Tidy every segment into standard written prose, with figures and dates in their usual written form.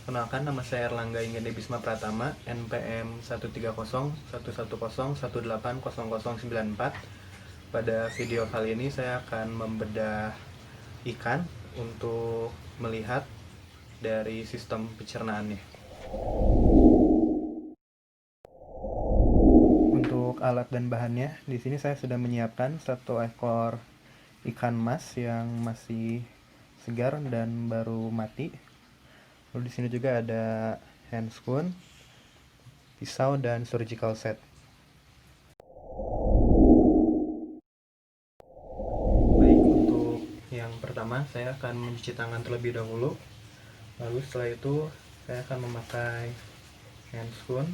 Kenalkan, nama saya Erlangga Inggende Bisma Pratama, NPM 1301111800094. Pada video kali ini saya akan membedah ikan untuk melihat dari sistem pencernaannya. Untuk alat dan bahannya, di sini saya sudah menyiapkan satu ekor ikan mas yang masih segar dan baru mati. Lalu di sini juga ada hand spoon, pisau, dan surgical set. Baik, untuk yang pertama saya akan mencuci tangan terlebih dahulu. Lalu setelah itu saya akan memakai hand spoon.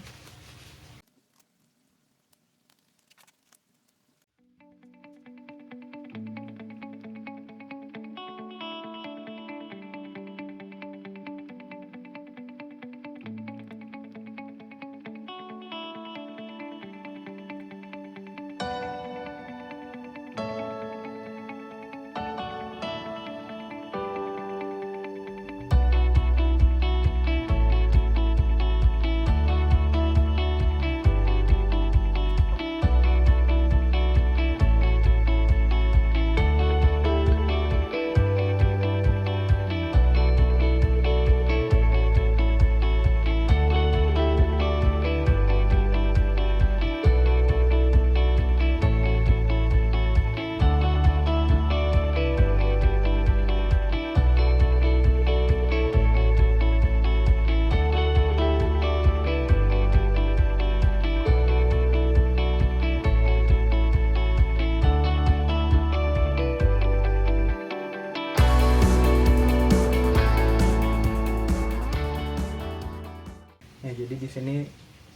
Ya, jadi di sini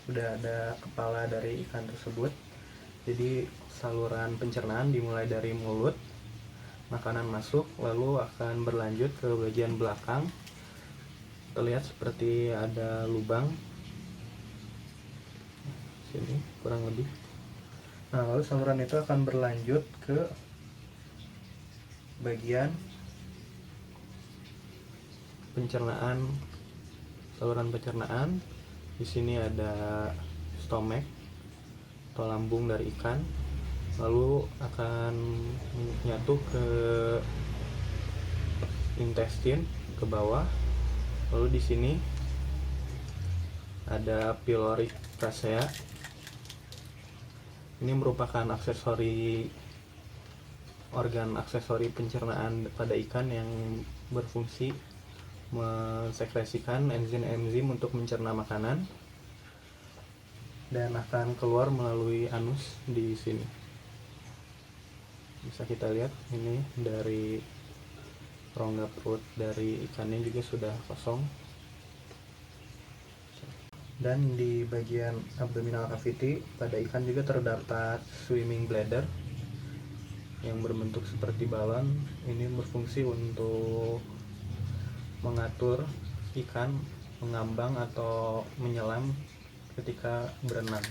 sudah ada kepala dari ikan tersebut. Jadi saluran pencernaan dimulai dari mulut, makanan masuk, lalu akan berlanjut ke bagian belakang. Terlihat seperti ada lubang sini kurang lebih. Nah, lalu saluran itu akan berlanjut ke bagian pencernaan, saluran pencernaan. Di sini ada stomach atau lambung dari ikan, lalu akan menyatu ke intestine ke bawah. Lalu di sini ada pylori trachea. Ini merupakan organ aksesori pencernaan pada ikan yang berfungsi mensekresikan enzim-enzim untuk mencerna makanan dan akan keluar melalui anus di sini. Bisa kita lihat ini dari rongga perut dari ikannya juga sudah kosong. Dan di bagian abdominal cavity pada ikan juga terdapat swimming bladder yang berbentuk seperti balon. Ini berfungsi untuk mengatur ikan mengambang atau menyelam ketika berenang.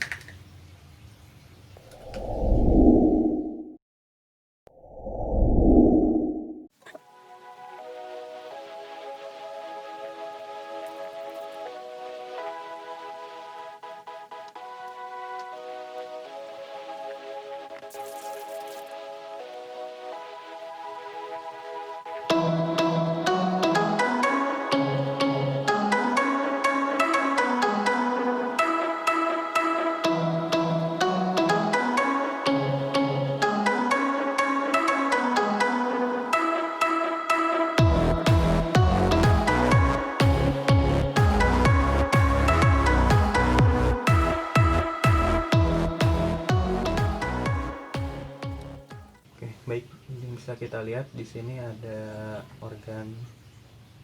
Baik, yang bisa kita lihat di sini ada organ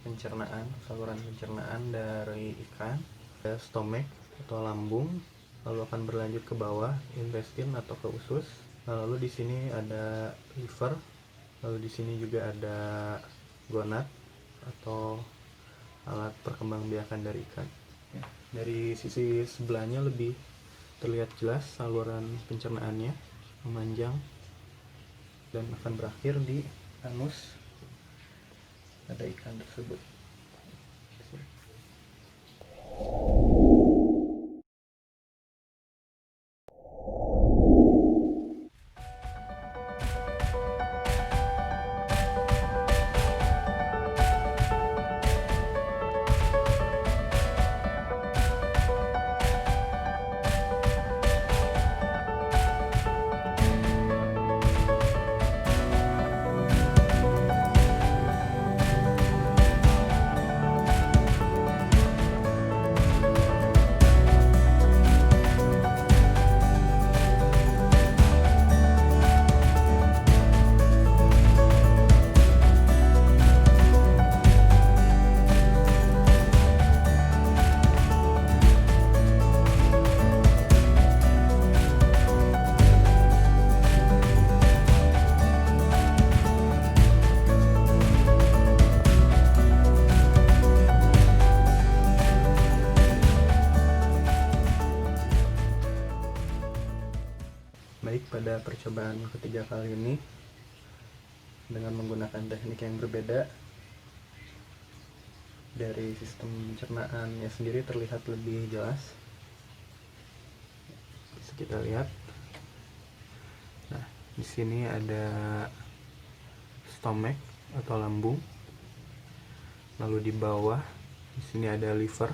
pencernaan, saluran pencernaan dari ikan. Ada stomach atau lambung, lalu akan berlanjut ke bawah, intestine atau ke usus. Lalu di sini ada liver, lalu di sini juga ada gonad atau alat perkembangbiakan dari ikan. Dari sisi sebelahnya lebih terlihat jelas saluran pencernaannya memanjang dan akan berakhir di anus pada ikan tersebut. pada percobaan ketiga kali ini dengan menggunakan teknik yang berbeda. Dari sistem pencernaannya sendiri terlihat lebih jelas, bisa kita lihat. Nah, di sini ada stomach atau lambung, lalu di bawah di sini ada liver,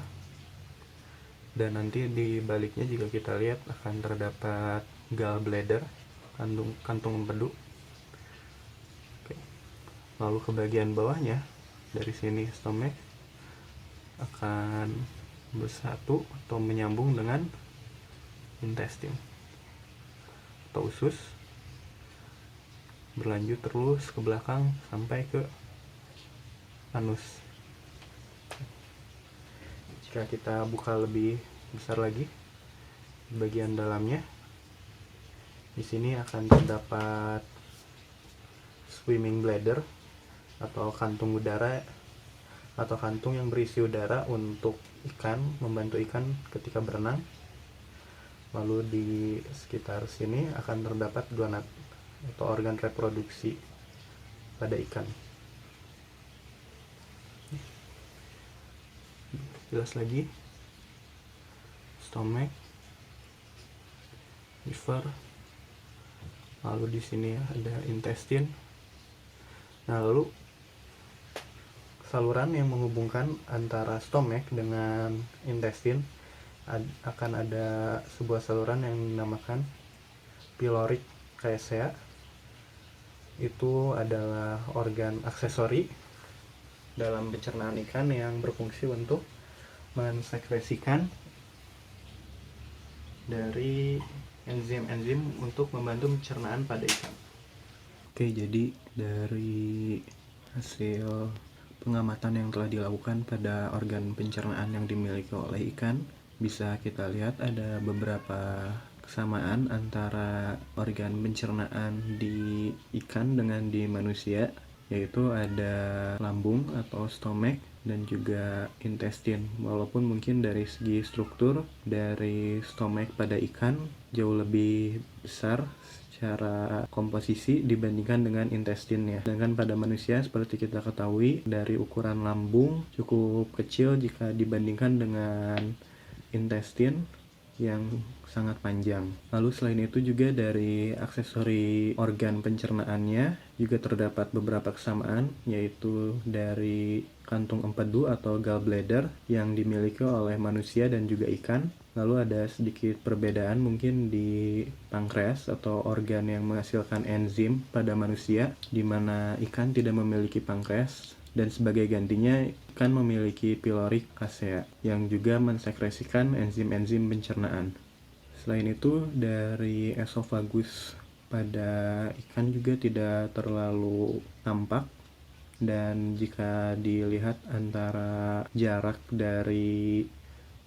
dan nanti di baliknya juga kita lihat akan terdapat gallbladder, kantung empedu. Oke. Lalu ke bagian bawahnya, dari sini stomach akan bersatu atau menyambung dengan intestine atau usus, berlanjut terus ke belakang sampai ke anus. Jika kita buka lebih besar lagi di bagian dalamnya, di sini akan terdapat swimming bladder atau kantung udara atau kantung yang berisi udara untuk ikan, membantu ikan ketika berenang. Lalu di sekitar sini akan terdapat gonad atau organ reproduksi pada ikan. Jelas lagi, stomach, liver, lalu di sini ada intestine. Nah, lalu saluran yang menghubungkan antara stomach dengan intestine akan ada sebuah saluran yang dinamakan pyloric caesea. Itu adalah organ aksesori dalam pencernaan ikan yang berfungsi untuk mensekresikan dari enzim-enzim untuk membantu pencernaan pada ikan. Oke, jadi dari hasil pengamatan yang telah dilakukan pada organ pencernaan yang dimiliki oleh ikan, bisa kita lihat ada beberapa kesamaan antara organ pencernaan di ikan dengan di manusia, yaitu ada lambung atau stomach dan juga intestine. Walaupun mungkin dari segi struktur dari stomach pada ikan jauh lebih besar secara komposisi dibandingkan dengan intestinnya. Sedangkan pada manusia seperti kita ketahui dari ukuran lambung cukup kecil jika dibandingkan dengan intestin yang sangat panjang. Lalu selain itu juga dari aksesori organ pencernaannya juga terdapat beberapa kesamaan, yaitu dari kantung empedu atau gallbladder yang dimiliki oleh manusia dan juga ikan. Lalu ada sedikit perbedaan mungkin di pankreas atau organ yang menghasilkan enzim pada manusia, di mana ikan tidak memiliki pankreas, dan sebagai gantinya ikan memiliki pyloric caesea yang juga mensekresikan enzim-enzim pencernaan. Selain itu, dari esofagus pada ikan juga tidak terlalu tampak, dan jika dilihat antara jarak dari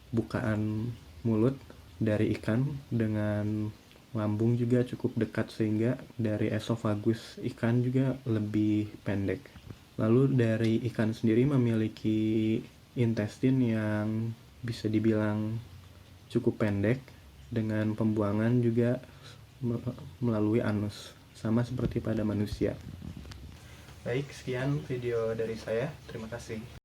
bukaan mulut dari ikan dengan lambung juga cukup dekat, sehingga dari esofagus ikan juga lebih pendek. Lalu dari ikan sendiri memiliki intestin yang bisa dibilang cukup pendek, dengan pembuangan juga melalui anus, sama seperti pada manusia. Baik, sekian video dari saya. Terima kasih.